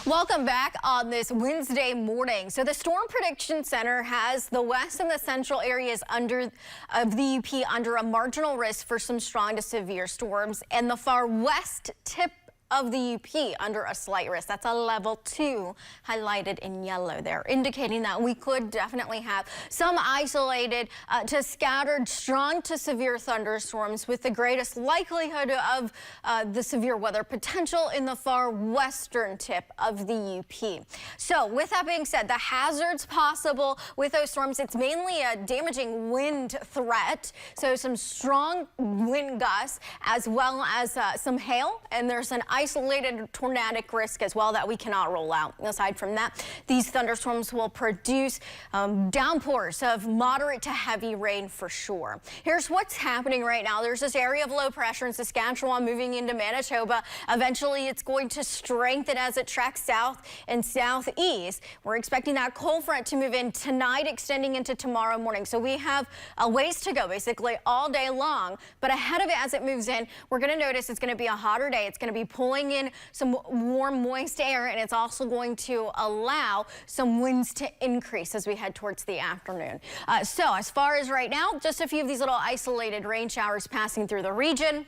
Welcome back on this Wednesday morning. So the Storm Prediction Center has the west and the central areas of the UP under a marginal risk for some strong to severe storms, and the far west tip of the UP under a slight risk. That's a level 2 highlighted in yellow there, indicating that we could definitely have some isolated to scattered strong to severe thunderstorms with the greatest likelihood of the severe weather potential in the far western tip of the UP. So with that being said, the hazards possible with those storms, it's mainly a damaging wind threat. So some strong wind gusts as well as some hail, and there's an isolated tornadic risk as well that we cannot rule out. Aside from that, these thunderstorms will produce downpours of moderate to heavy rain for sure. Here's what's happening right now. There's this area of low pressure in Saskatchewan moving into Manitoba. Eventually, it's going to strengthen as it tracks south and southeast. We're expecting that cold front to move in tonight, extending into tomorrow morning. So we have a ways to go basically all day long. But ahead of it, as it moves in, we're going to notice it's going to be a hotter day. It's going to be pulling in some warm, moist air, and it's also going to allow some winds to increase as we head towards the afternoon. So as far as right now, just a few of these little isolated rain showers passing through the region.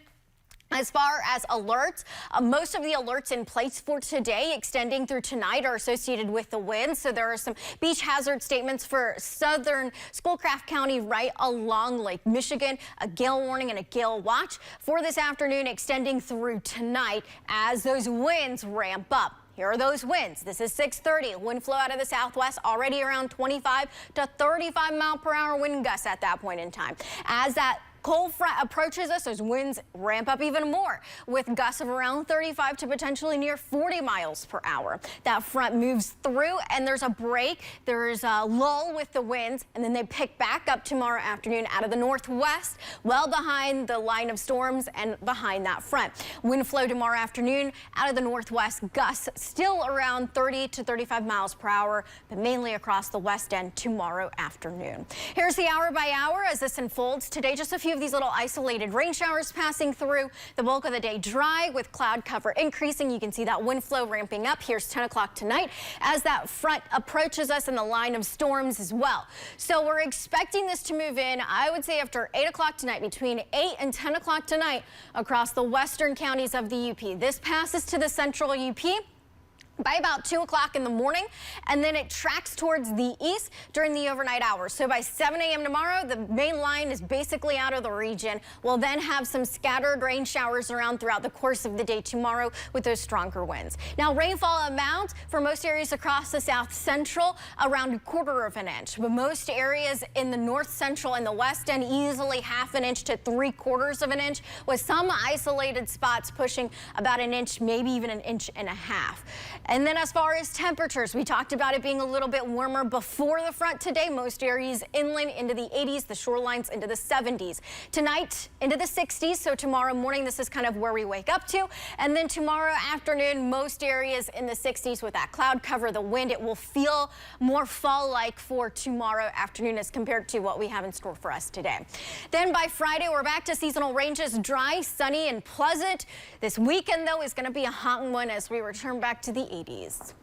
As far as alerts, most of the alerts in place for today extending through tonight are associated with the wind. So there are some beach hazard statements for southern Schoolcraft County right along Lake Michigan, a gale warning and a gale watch for this afternoon extending through tonight as those winds ramp up. Here are those winds. This is 6:30. Wind flow out of the southwest already around 25 to 35 mile per hour wind gusts at that point in time. As that cold front approaches us, those winds ramp up even more with gusts of around 35 to potentially near 40 miles per hour. That front moves through and there's a break. There's a lull with the winds, and then they pick back up tomorrow afternoon out of the northwest, well behind the line of storms and behind that front. Wind flow tomorrow afternoon out of the northwest, gusts still around 30 to 35 miles per hour, but mainly across the west end tomorrow afternoon. Here's the hour by hour as this unfolds. Today, just a few of these little isolated rain showers passing through. The bulk of the day dry with cloud cover increasing. You can see that wind flow ramping up. Here's 10 o'clock tonight as that front approaches us in the line of storms as well. So we're expecting this to move in, I would say, after 8 o'clock tonight, between 8 and 10 o'clock tonight across the western counties of the UP. This passes to the central UP by about 2 o'clock in the morning, and then it tracks towards the east during the overnight hours. So by 7 a.m. tomorrow, the main line is basically out of the region. We'll then have some scattered rain showers around throughout the course of the day tomorrow with those stronger winds. Now, rainfall amount for most areas across the south central, around 1/4 of an inch. But most areas in the north central and the west end, easily 1/2 inch to 3/4 of an inch, with some isolated spots pushing about an inch, maybe even an inch and a half. And then as far as temperatures, we talked about it being a little bit warmer before the front today. Most areas inland into the 80s, the shorelines into the 70s. Tonight into the 60s, so tomorrow morning this is kind of where we wake up to. And then tomorrow afternoon, most areas in the 60s with that cloud cover, the wind, it will feel more fall-like for tomorrow afternoon as compared to what we have in store for us today. Then by Friday, we're back to seasonal ranges, dry, sunny, and pleasant. This weekend, though, is going to be a hot one as we return back to the 80s.